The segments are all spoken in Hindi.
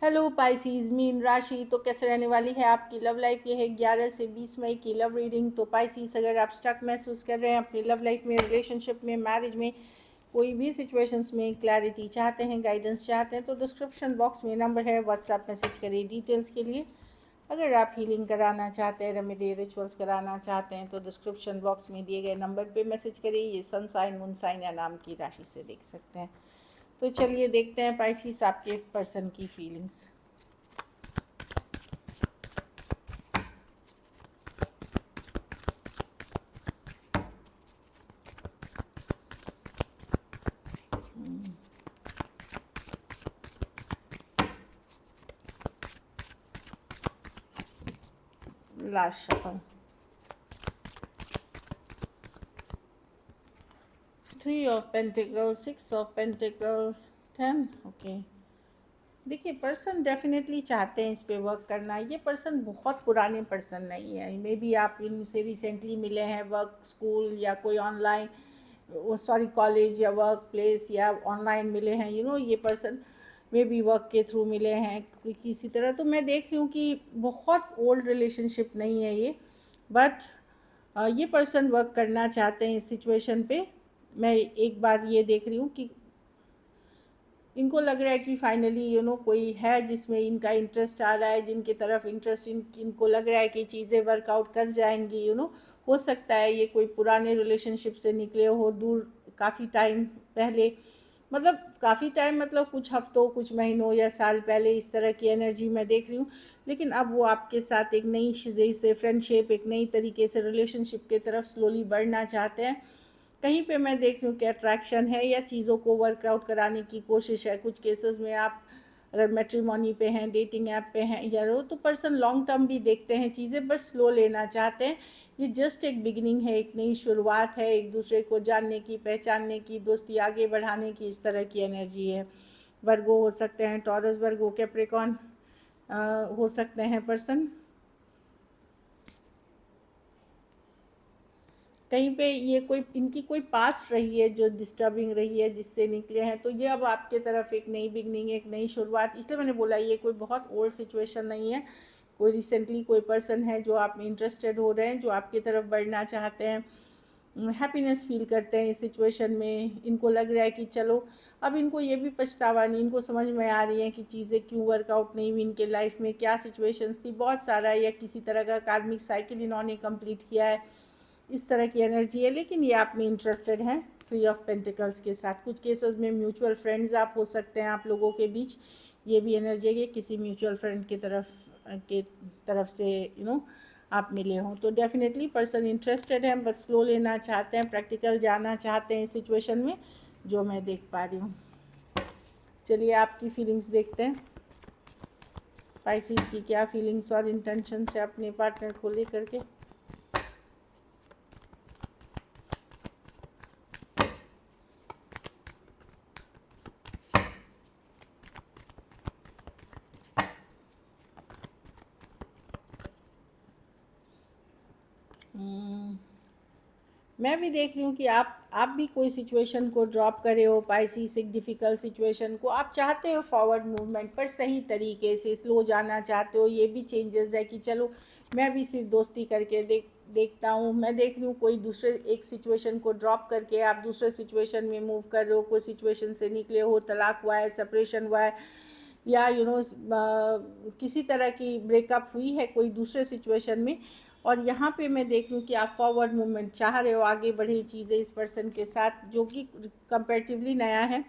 हेलो पाइसीज, मीन राशि तो कैसे रहने वाली है आपकी लव लाइफ। ये है 11 से 20 मई की लव रीडिंग। तो पाइसीज, अगर आप स्टक महसूस कर रहे हैं अपनी लव लाइफ में, रिलेशनशिप में, मैरिज में, कोई भी सिचुएशंस में क्लैरिटी चाहते हैं, गाइडेंस चाहते हैं, तो डिस्क्रिप्शन बॉक्स में नंबर है, व्हाट्सएप मैसेज करिए डिटेल्स के लिए। अगर आप हीलिंग कराना चाहते हैं, रेमेडी रिचुअल्स कराना चाहते हैं, तो डिस्क्रिप्शन बॉक्स में दिए गए नंबर पे मैसेज करिए। ये सन साइन, मून साइन या नाम की राशि से देख सकते हैं। तो चलिए देखते हैं पाइसीज आपके पर्सन की feelings. Last shuffle, 3 of pentacle, 6 of pentacle, 10। Okay, देखिए पर्सन डेफिनेटली चाहते हैं इस पे वर्क करना। ये पर्सन बहुत पुराने पर्सन नहीं है। मे बी आप इनसे रिसेंटली मिले हैं, वर्क, स्कूल या कोई ऑनलाइन, सॉरी कॉलेज या वर्क प्लेस या ऑनलाइन मिले हैं। ये पर्सन मे बी वर्क के थ्रू मिले हैं किसी तरह। तो मैं देख रही हूँ कि बहुत ओल्ड रिलेशनशिप नहीं है ये, बट ये पर्सन वर्क करना चाहते हैं इस सिचुएशन पे। मैं एक बार ये देख रही हूँ कि इनको लग रहा है कि फाइनली कोई है जिसमें इनका इंटरेस्ट आ रहा है, जिनकी तरफ इंटरेस्ट इनको लग रहा है कि चीज़ें वर्कआउट कर जाएंगी। हो सकता है ये कोई पुराने रिलेशनशिप से निकले हो, दूर काफ़ी टाइम पहले, मतलब काफ़ी टाइम, मतलब कुछ हफ्तों, कुछ महीनों या साल पहले, इस तरह की एनर्जी मैं देख रही हूँ। लेकिन अब वो आपके साथ एक नई से फ्रेंडशिप, एक नई तरीके से रिलेशनशिप की तरफ स्लोली बढ़ना चाहते हैं। कहीं पे मैं देख रही हूँ कि अट्रैक्शन है या चीज़ों को वर्कआउट कराने की कोशिश है। कुछ केसेस में आप अगर मैट्रिमोनी पे हैं, डेटिंग ऐप पे हैं या तो पर्सन लॉन्ग टर्म भी देखते हैं चीज़ें, बट स्लो लेना चाहते हैं। ये जस्ट एक बिगिनिंग है, एक नई शुरुआत है, एक दूसरे को जानने की, पहचानने की, दोस्ती आगे बढ़ाने की, इस तरह की एनर्जी है। वर्गो हो सकते हैं, टॉरस, वर्गो, कैप्रिकॉन हो सकते हैं पर्सन। कहीं पे ये कोई इनकी कोई पास्ट रही है जो डिस्टर्बिंग रही है, जिससे निकले हैं। तो ये अब आपके तरफ एक नई बिगनिंग, एक नई शुरुआत। इसलिए मैंने बोला ये कोई बहुत ओल्ड सिचुएशन नहीं है। कोई रिसेंटली कोई पर्सन है जो आप में इंटरेस्टेड हो रहे हैं, जो आपकी तरफ बढ़ना चाहते हैं, हैप्पीनेस फील करते हैं इस सिचुएशन में। इनको लग रहा है कि चलो, अब इनको ये भी पछतावा नहीं, इनको समझ में आ रही है कि चीज़ें क्यों वर्कआउट नहीं हुई इनके लाइफ में, क्या सिचुएशंस थी, बहुत सारा, या किसी तरह का कार्मिक साइकिल इन्होंने कंप्लीट किया है, इस तरह की एनर्जी है। लेकिन ये आप में इंटरेस्टेड हैं 3 ऑफ पेंटिकल्स के साथ। कुछ केसेस में म्यूचुअल फ्रेंड्स आप हो सकते हैं, आप लोगों के बीच ये भी एनर्जी है कि किसी म्यूचुअल फ्रेंड के तरफ से आप मिले हों। तो डेफिनेटली पर्सन इंटरेस्टेड है, बट स्लो लेना चाहते हैं, प्रैक्टिकल जाना चाहते हैं इस सिचुएशन में, जो मैं देख पा रही हूँ। चलिए आपकी फीलिंग्स देखते हैं, पाइसिस की क्या फीलिंग्स और इंटेंशन है अपने पार्टनर को लेकर के। मैं भी देख रही हूँ कि आप भी कोई सिचुएशन को ड्रॉप करे हो, पाइसिस, एक डिफ़िकल्ट सिचुएशन को आप चाहते हो फॉरवर्ड मूवमेंट पर, सही तरीके से स्लो जाना चाहते हो। ये भी चेंजेस है कि चलो मैं भी सिर्फ दोस्ती करके देखता हूँ। मैं देख रही हूँ कोई दूसरे एक सिचुएशन को ड्रॉप करके आप दूसरे सिचुएशन में मूव कर रहे हो, कोई सिचुएशन से निकले हो, तलाक हुआ है, सेपरेशन हुआ है, या किसी तरह की ब्रेकअप हुई है कोई दूसरे सिचुएशन में। और यहाँ पे मैं देख लूँ कि आप फॉरवर्ड मूवमेंट चाह रहे हो, आगे बढ़ी चीज़ें इस पर्सन के साथ, जो कि कंपैरेटिवली नया है,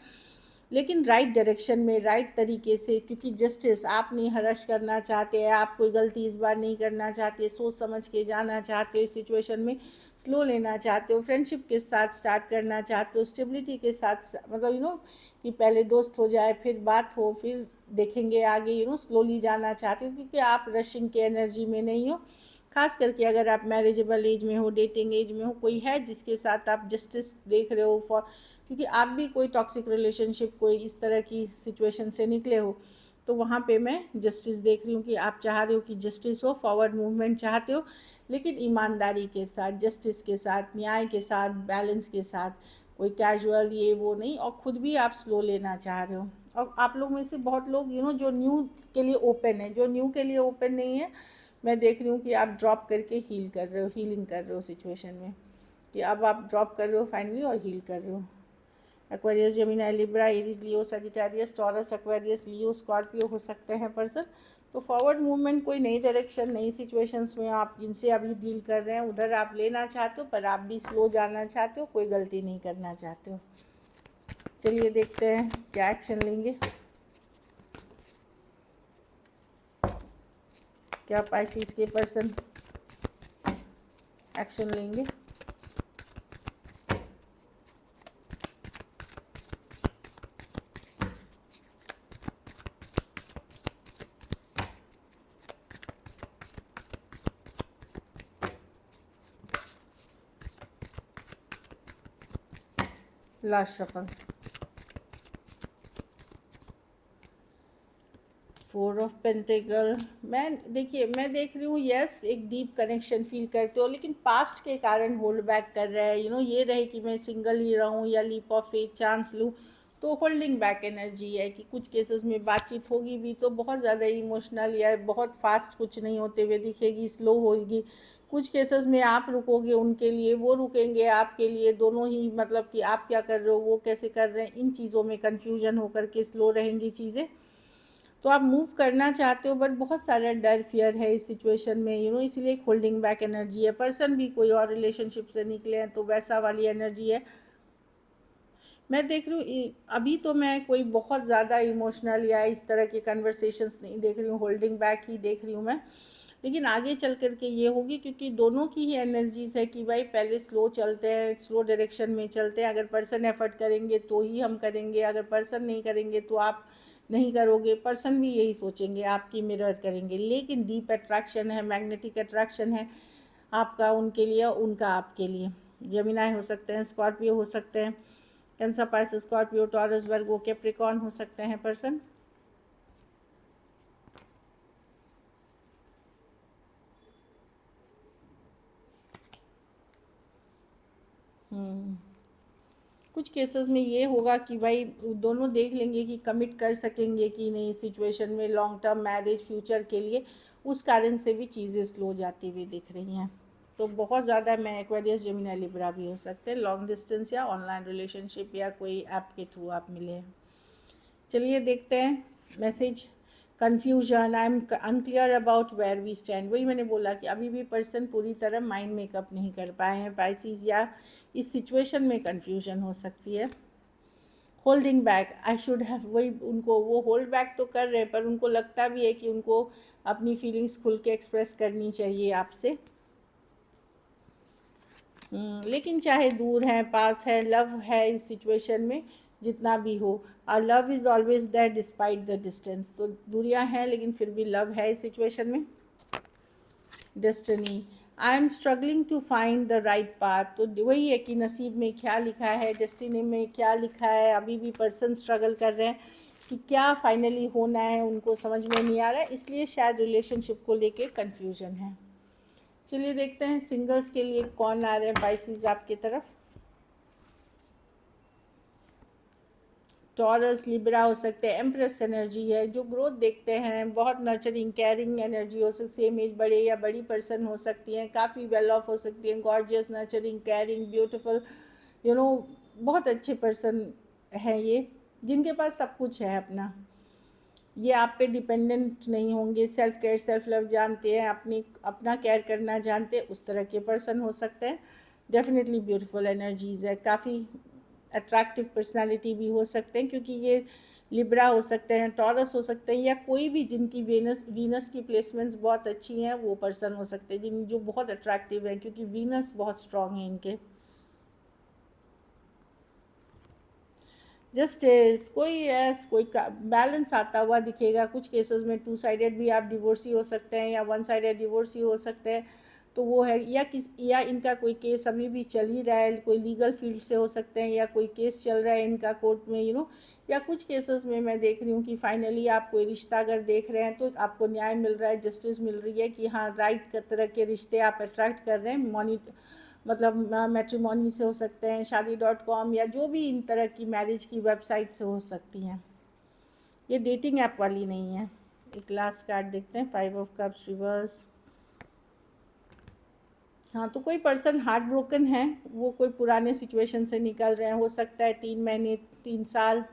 लेकिन राइट डायरेक्शन में, राइट तरीके से। क्योंकि जस्टिस आप नहीं हरश करना चाहते हैं, आप कोई गलती इस बार नहीं करना चाहते, सोच समझ के जाना चाहते हो इस सिचुएशन में, स्लो लेना चाहते हो, फ्रेंडशिप के साथ स्टार्ट करना चाहते हो, स्टेबिलिटी के साथ, मतलब कि पहले दोस्त हो जाए, फिर बात हो, फिर देखेंगे आगे, स्लोली जाना चाहते हो, क्योंकि आप रशिंग के एनर्जी में नहीं हो। खास करके अगर आप मैरिजेबल एज में हो, डेटिंग एज में हो, कोई है जिसके साथ आप जस्टिस देख रहे हो फॉर, क्योंकि आप भी कोई टॉक्सिक रिलेशनशिप, कोई इस तरह की सिचुएशन से निकले हो, तो वहाँ पे मैं जस्टिस देख रही हूँ कि आप चाह रहे हो कि जस्टिस हो, फॉरवर्ड मूवमेंट चाहते हो, लेकिन ईमानदारी के साथ, जस्टिस के साथ, न्याय के साथ, बैलेंस के साथ, कोई कैजुअल ये वो नहीं, और ख़ुद भी आप स्लो लेना चाह रहे हो। और आप लोग में से बहुत लोग जो न्यू के लिए ओपन है, जो न्यू के लिए ओपन नहीं है, मैं देख रही हूँ कि आप ड्रॉप करके हील कर रहे हो, हीलिंग कर रहे हो सिचुएशन में, कि अब आप ड्रॉप कर रहे हो फाइनली और हील कर रहे हो। एक्वेरियस, जेमिनी, लिब्रा, एरीज, लियो, सजिटेरियस, टॉरस, एक्वेरियस, लियो, स्कॉर्पियो हो सकते हैं पर्सन। तो फॉरवर्ड मूवमेंट कोई नई डायरेक्शन, नई सिचुएशंस में आप जिनसे अभी डील कर रहे हैं उधर आप लेना चाहते हो, पर आप भी स्लो जाना चाहते हो, कोई गलती नहीं करना चाहते हो। चलिए देखते हैं क्या एक्शन लेंगे, क्या पाइसिस के पर्सन एक्शन लेंगे। Last shuffle, 4 of pentacle. मैं देख रही हूँ, यस एक डीप कनेक्शन फील करते हो, लेकिन पास्ट के कारण होल्ड बैक कर रहा है। ये रहे कि मैं सिंगल ही रहूँ या लीप ऑफ फेथ चांस लूँ, तो होल्डिंग बैक एनर्जी है कि कुछ केसेस में बातचीत होगी भी तो बहुत ज़्यादा इमोशनल या बहुत फास्ट कुछ नहीं होते हुए दिखेगी, स्लो होगी। कुछ केसेस में आप रुकोगे उनके लिए, वो रुकेंगे आपके लिए, दोनों ही मतलब कि आप क्या कर रहे हो, वो कैसे कर रहे हैं, इन चीज़ों में कन्फ्यूजन होकर के स्लो रहेंगी चीज़ें। तो आप मूव करना चाहते हो, बट बहुत सारा डर फियर है इस सिचुएशन में, इसलिए एक होल्डिंग बैक एनर्जी है। पर्सन भी कोई और रिलेशनशिप से निकले हैं तो वैसा वाली एनर्जी है। मैं देख रही हूँ अभी तो मैं कोई बहुत ज़्यादा इमोशनल या इस तरह के कन्वर्सेशंस नहीं देख रही हूँ, होल्डिंग बैक ही देख रही हूँ मैं। लेकिन आगे चल करके ये होगी, क्योंकि दोनों की ही एनर्जीज है कि भाई पहले स्लो चलते हैं, स्लो डायरेक्शन में चलते हैं। अगर पर्सन एफर्ट करेंगे तो ही हम करेंगे, अगर पर्सन नहीं करेंगे तो आप नहीं करोगे। पर्सन भी यही सोचेंगे, आपकी मिरर करेंगे। लेकिन डीप अट्रैक्शन है, मैग्नेटिक अट्रैक्शन है, आपका उनके लिए, उनका आपके लिए। जेमिनाई हो सकते हैं, स्कॉर्पियो हो सकते हैं, कैंसर, पाइसेस, स्कॉर्पियो, टॉरस, वर्गो, कैप्रिकॉर्न हो सकते हैं पर्सन। कुछ केसेस में ये होगा कि भाई दोनों देख लेंगे कि कमिट कर सकेंगे कि नहीं सिचुएशन में, लॉन्ग टर्म मैरिज फ्यूचर के लिए। उस कारण से भी चीज़ें स्लो जाती हुई दिख रही हैं। तो बहुत ज़्यादा मैं एक्वेरियस, जेमिनी, लिब्रा भी हो सकते हैं, लॉन्ग डिस्टेंस या ऑनलाइन रिलेशनशिप या कोई ऐप के थ्रू आप मिले हैं। चलिए देखते हैं message. Confusion, I am unclear about where we stand. वही मैंने बोला कि अभी भी पर्सन पूरी तरह माइंड मेकअप नहीं कर पाए हैं पाइसिस, या इस सिचुएशन में कन्फ्यूजन हो सकती है। Holding back, I should have, वही उनको वो होल्ड बैक तो कर रहे हैं, पर उनको लगता भी है कि उनको अपनी फीलिंग्स खुल के एक्सप्रेस करनी चाहिए आपसे। लेकिन चाहे दूर है पास है, लव है इस सिचुएशन में, जितना भी हो। और love is always there despite the distance. तो दूरियां हैं लेकिन फिर भी लव है इस सिचुएशन में। Destiny, I am struggling to find the right path. तो वही है कि नसीब में क्या लिखा है, डेस्टिनी में क्या लिखा है, अभी भी पर्सन स्ट्रगल कर रहे हैं कि क्या फाइनली होना है, उनको समझ में नहीं आ रहा है, इसलिए शायद रिलेशनशिप को लेके कन्फ्यूजन है। चलिए देखते हैं सिंगल्स के लिए कौन आ रहे हैं पाइसिस आपकी तरफ। टॉरस, लिब्रा हो सकते हैं, एम्प्रेस एनर्जी है, जो ग्रोथ देखते हैं, बहुत नर्चरिंग केयरिंग एनर्जी हो सकती है, सेम एज बड़े या बड़ी पर्सन हो सकती हैं, काफ़ी वेल ऑफ हो सकती हैं, gorgeous, nurturing, caring, beautiful, you know बहुत अच्छे पर्सन हैं ये, जिनके पास सब कुछ है अपना। ये आप पे डिपेंडेंट नहीं होंगे, सेल्फ केयर, सेल्फ लव जानते हैं, अपना केयर करना जानते हैं, उस तरह के पर्सन हो सकते हैं। डेफिनेटली ब्यूटीफुल एनर्जीज़ है, काफ़ी अट्रैक्टिव पर्सनालिटी भी हो सकते हैं, क्योंकि ये लिब्रा हो सकते हैं, टॉरस हो सकते हैं, या कोई भी जिनकी वीनस की प्लेसमेंट्स बहुत अच्छी हैं वो पर्सन हो सकते हैं, जो बहुत अट्रैक्टिव हैं, क्योंकि वीनस बहुत स्ट्रॉन्ग है इनके। जस्टिस, कोई बैलेंस आता हुआ दिखेगा। कुछ केसेस में टू साइडेड भी आप डिवोर्सी हो सकते हैं या वन साइडेड डिवोर्सी हो सकते हैं, तो वो है। या इनका कोई केस अभी भी चल ही रहा है, कोई लीगल फील्ड से हो सकते हैं, या कोई केस चल रहा है इनका कोर्ट में, या कुछ केसेस में मैं देख रही हूँ कि फाइनली आप कोई रिश्ता अगर देख रहे हैं तो आपको न्याय मिल रहा है, जस्टिस मिल रही है कि हाँ राइट तरह के रिश्ते आप अट्रैक्ट कर रहे हैं। मतलब मैट्रिमोनी से हो सकते हैं, शादी.com, या जो भी इन तरह की मैरिज की वेबसाइट से हो सकती हैं। ये डेटिंग ऐप वाली नहीं है। एक लास्ट कार्ड देखते हैं, 5 ऑफ कप्स रिवर्स। हाँ, तो कोई पर्सन हार्ट ब्रोकन है, वो कोई पुराने सिचुएशन से निकल रहे हैं। हो सकता है 3 महीने, 3 साल,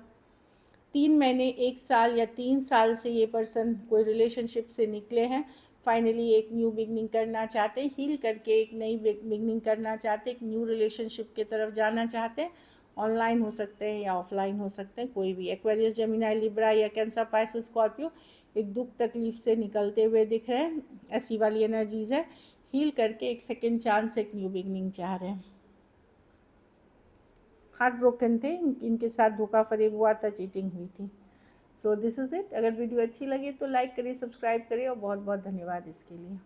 3 महीने, 1 साल या 3 साल से ये पर्सन कोई रिलेशनशिप से निकले हैं। फाइनली एक न्यू बिगनिंग करना चाहते हैं, हील करके एक नई बिगनिंग करना चाहते हैं, एक न्यू रिलेशनशिप की तरफ जाना चाहते हैं। ऑनलाइन हो सकते हैं या ऑफलाइन हो सकते हैं, कोई भी। एक्वेरियस, जेमिनी, लिब्रा या कैंसर, पाइसेस, स्कॉर्पियो एक दुख तकलीफ से निकलते हुए दिख रहे हैं। ऐसी वाली एनर्जीज है। हील करके एक सेकेंड चांस, एक न्यू बिगनिंग चाह रहे हैं। हार्ट ब्रोकन थे, इनके साथ धोखा फरेब हुआ था, चीटिंग हुई थी। So this is it. अगर वीडियो अच्छी लगी तो लाइक करिए, सब्सक्राइब करिए और बहुत बहुत धन्यवाद इसके लिए।